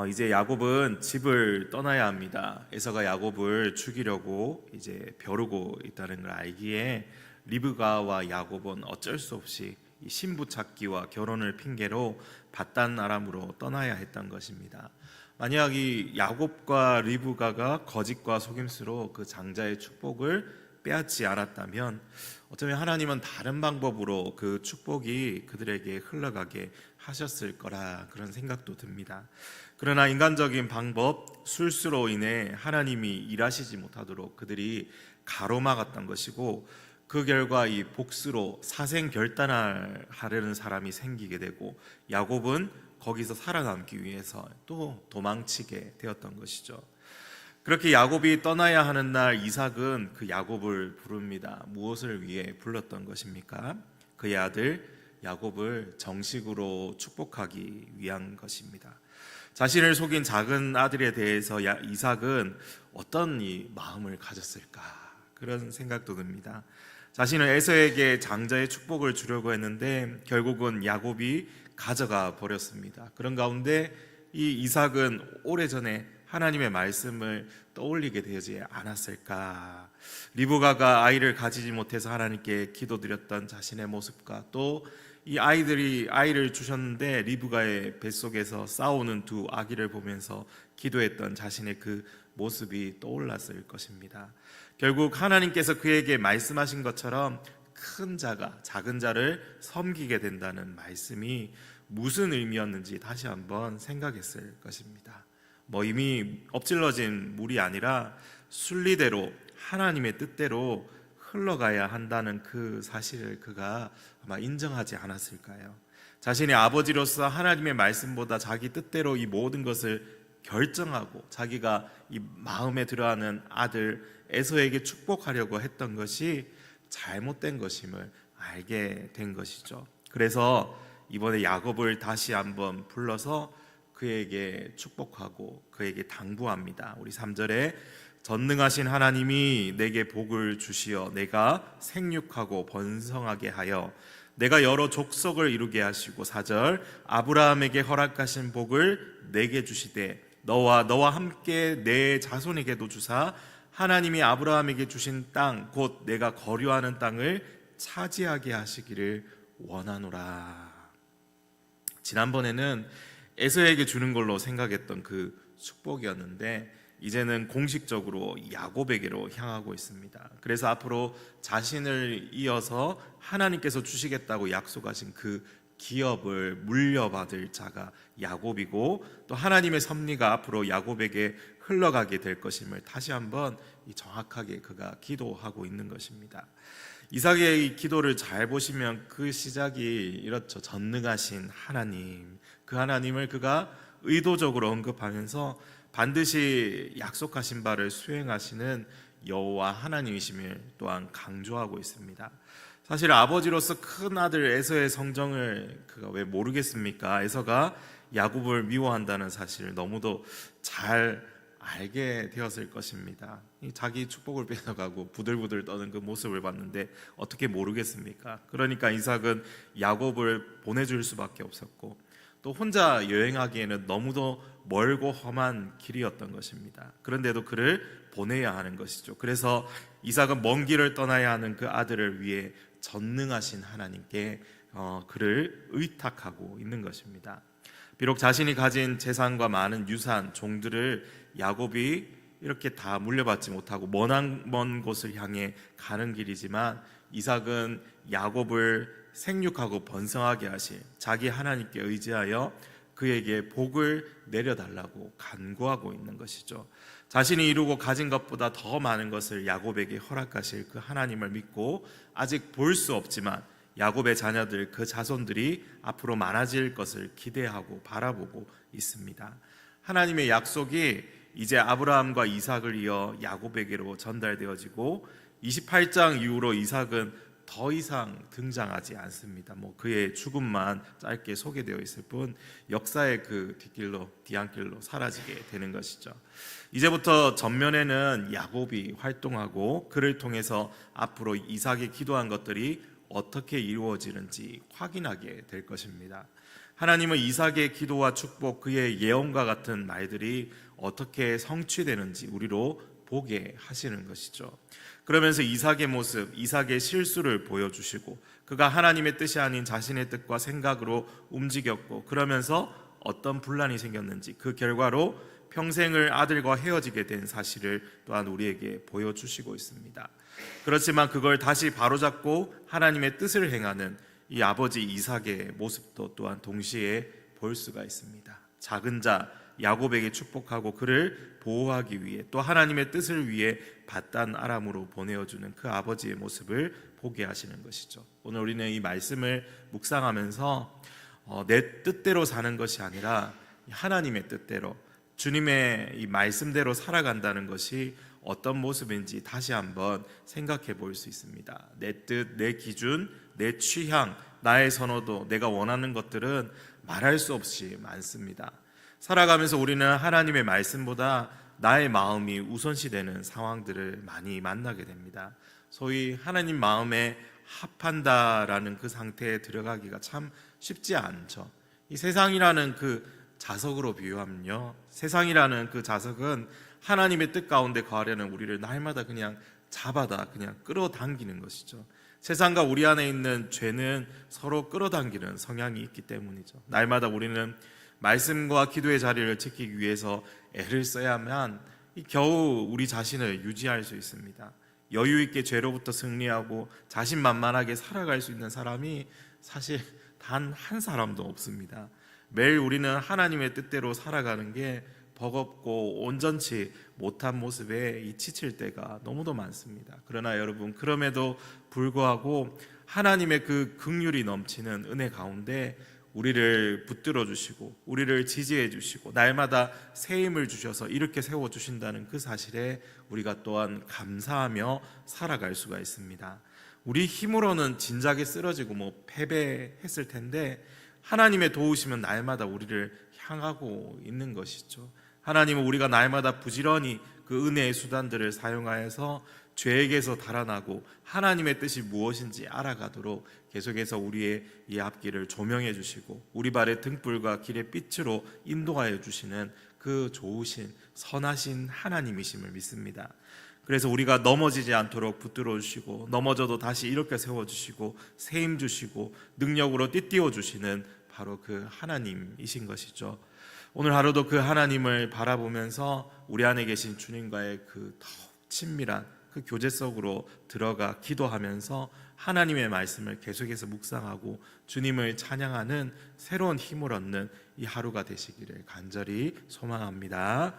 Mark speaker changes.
Speaker 1: 이제 야곱은 집을 떠나야 합니다. 에서가 야곱을 죽이려고 이제 벼르고 있다는 걸 알기에 리브가와 야곱은 어쩔 수 없이 이 신부 찾기와 결혼을 핑계로 밧단 아람으로 떠나야 했던 것입니다. 만약 이 야곱과 리브가가 거짓과 속임수로 그 장자의 축복을 빼앗지 않았다면 어쩌면 하나님은 다른 방법으로 그 축복이 그들에게 흘러가게 하셨을 거라, 그런 생각도 듭니다. 그러나 인간적인 방법, 술수로 인해 하나님이 일하시지 못하도록 그들이 가로막았던 것이고, 그 결과 이 복수로 사생결단하려는 사람이 생기게 되고, 야곱은 거기서 살아남기 위해서 또 도망치게 되었던 것이죠. 그렇게 야곱이 떠나야 하는 날 이삭은 그 야곱을 부릅니다. 무엇을 위해 불렀던 것입니까? 그의 아들 야곱을 정식으로 축복하기 위한 것입니다. 자신을 속인 작은 아들에 대해서 이삭은 어떤 이 마음을 가졌을까, 그런 생각도 듭니다. 자신은 에서에게 장자의 축복을 주려고 했는데 결국은 야곱이 가져가 버렸습니다. 그런 가운데 이 이삭은 오래전에 하나님의 말씀을 떠올리게 되지 않았을까. 리브가가 아이를 가지지 못해서 하나님께 기도드렸던 자신의 모습과 또 이 아이들이 아이를 주셨는데 리브가의 뱃속에서 싸우는 두 아기를 보면서 기도했던 자신의 그 모습이 떠올랐을 것입니다. 결국 하나님께서 그에게 말씀하신 것처럼 큰 자가 작은 자를 섬기게 된다는 말씀이 무슨 의미였는지 다시 한번 생각했을 것입니다. 이미 엎질러진 물이 아니라 순리대로 하나님의 뜻대로 흘러가야 한다는 그 사실을 그가 아마 인정하지 않았을까요? 자신의 아버지로서 하나님의 말씀보다 자기 뜻대로 이 모든 것을 결정하고 자기가 이 마음에 들어하는 아들 에서에게 축복하려고 했던 것이 잘못된 것임을 알게 된 것이죠. 그래서 이번에 야곱을 다시 한번 불러서 그에게 축복하고 그에게 당부합니다. 우리 3절에 전능하신 하나님이 내게 복을 주시어 내가 생육하고 번성하게 하여 내가 여러 족속을 이루게 하시고, 4절 아브라함에게 허락하신 복을 내게 주시되 너와 함께 내 자손에게도 주사 하나님이 아브라함에게 주신 땅 곧 내가 거류하는 땅을 차지하게 하시기를 원하노라. 지난번에는 에서에게 주는 걸로 생각했던 그 축복이었는데 이제는 공식적으로 야곱에게로 향하고 있습니다. 그래서 앞으로 자신을 이어서 하나님께서 주시겠다고 약속하신 그 기업을 물려받을 자가 야곱이고, 또 하나님의 섭리가 앞으로 야곱에게 흘러가게 될 것임을 다시 한번 정확하게 그가 기도하고 있는 것입니다. 이삭의 이 기도를 잘 보시면 그 시작이 이렇죠. 전능하신 하나님, 그 하나님을 그가 의도적으로 언급하면서 반드시 약속하신 바를 수행하시는 여호와 하나님이심을 또한 강조하고 있습니다. 사실 아버지로서 큰 아들 에서의 성정을 그가 왜 모르겠습니까? 에서가 야곱을 미워한다는 사실을 너무도 잘 알게 되었을 것입니다. 자기 축복을 뺏어가고 부들부들 떠는 그 모습을 봤는데 어떻게 모르겠습니까? 그러니까 이삭은 야곱을 보내줄 수밖에 없었고, 또 혼자 여행하기에는 너무도 멀고 험한 길이었던 것입니다. 그런데도 그를 보내야 하는 것이죠. 그래서 이삭은 먼 길을 떠나야 하는 그 아들을 위해 전능하신 하나님께 그를 의탁하고 있는 것입니다. 비록 자신이 가진 재산과 많은 유산, 종들을 야곱이 이렇게 다 물려받지 못하고 먼 곳을 향해 가는 길이지만, 이삭은 야곱을 생육하고 번성하게 하실 자기 하나님께 의지하여 그에게 복을 내려달라고 간구하고 있는 것이죠. 자신이 이루고 가진 것보다 더 많은 것을 야곱에게 허락하실 그 하나님을 믿고, 아직 볼 수 없지만 야곱의 자녀들, 그 자손들이 앞으로 많아질 것을 기대하고 바라보고 있습니다. 하나님의 약속이 이제 아브라함과 이삭을 이어 야곱에게로 전달되어지고, 28장 이후로 이삭은 더 이상 등장하지 않습니다. 그의 죽음만 짧게 소개되어 있을 뿐 역사의 그 뒤안길로 사라지게 되는 것이죠. 이제부터 전면에는 야곱이 활동하고 그를 통해서 앞으로 이삭이 기도한 것들이 어떻게 이루어지는지 확인하게 될 것입니다. 하나님은 이삭의 기도와 축복, 그의 예언과 같은 말들이 어떻게 성취되는지 우리로 보게 하시는 것이죠. 그러면서 이삭의 모습, 이삭의 실수를 보여주시고 그가 하나님의 뜻이 아닌 자신의 뜻과 생각으로 움직였고 그러면서 어떤 분란이 생겼는지 그 결과로 평생을 아들과 헤어지게 된 사실을 또한 우리에게 보여주시고 있습니다. 그렇지만 그걸 다시 바로잡고 하나님의 뜻을 행하는 이 아버지 이삭의 모습도 또한 동시에 볼 수가 있습니다. 작은 자 야곱에게 축복하고 그를 보호하기 위해 또 하나님의 뜻을 위해 바단 아람으로 보내어주는 그 아버지의 모습을 보게 하시는 것이죠. 오늘 우리는 이 말씀을 묵상하면서 내 뜻대로 사는 것이 아니라 하나님의 뜻대로 주님의 이 말씀대로 살아간다는 것이 어떤 모습인지 다시 한번 생각해 볼 수 있습니다. 내 뜻, 내 기준, 내 취향, 나의 선호도, 내가 원하는 것들은 말할 수 없이 많습니다. 살아가면서 우리는 하나님의 말씀보다 나의 마음이 우선시되는 상황들을 많이 만나게 됩니다. 소위 하나님 마음에 합한다라는 그 상태에 들어가기가 참 쉽지 않죠. 이 세상이라는 그 자석으로 비유하면요, 세상이라는 그 자석은 하나님의 뜻 가운데 거하려는 우리를 날마다 그냥 잡아다 그냥 끌어당기는 것이죠. 세상과 우리 안에 있는 죄는 서로 끌어당기는 성향이 있기 때문이죠. 날마다 우리는 말씀과 기도의 자리를 지키기 위해서 애를 써야만 겨우 우리 자신을 유지할 수 있습니다. 여유 있게 죄로부터 승리하고 자신만만하게 살아갈 수 있는 사람이 사실 단 한 사람도 없습니다. 매일 우리는 하나님의 뜻대로 살아가는 게 버겁고 온전치 못한 모습에 지칠 때가 너무도 많습니다. 그러나 여러분, 그럼에도 불구하고 하나님의 그 긍휼이 넘치는 은혜 가운데 우리를 붙들어 주시고 우리를 지지해 주시고 날마다 새 힘을 주셔서 이렇게 세워 주신다는 그 사실에 우리가 또한 감사하며 살아갈 수가 있습니다. 우리 힘으로는 진작에 쓰러지고 패배했을 텐데 하나님의 도우시면 날마다 우리를 향하고 있는 것이죠. 하나님은 우리가 날마다 부지런히 그 은혜의 수단들을 사용하여서 죄에게서 달아나고 하나님의 뜻이 무엇인지 알아가도록 계속해서 우리의 이 앞길을 조명해 주시고 우리 발의 등불과 길의 빛으로 인도하여 주시는 그 좋으신 선하신 하나님이심을 믿습니다. 그래서 우리가 넘어지지 않도록 붙들어 주시고 넘어져도 다시 이렇게 세워주시고 세임 주시고 능력으로 띠띠워 주시는 바로 그 하나님이신 것이죠. 오늘 하루도 그 하나님을 바라보면서 우리 안에 계신 주님과의 그 더욱 친밀한 그 교제 속으로 들어가 기도하면서 하나님의 말씀을 계속해서 묵상하고 주님을 찬양하는 새로운 힘을 얻는 이 하루가 되시기를 간절히 소망합니다.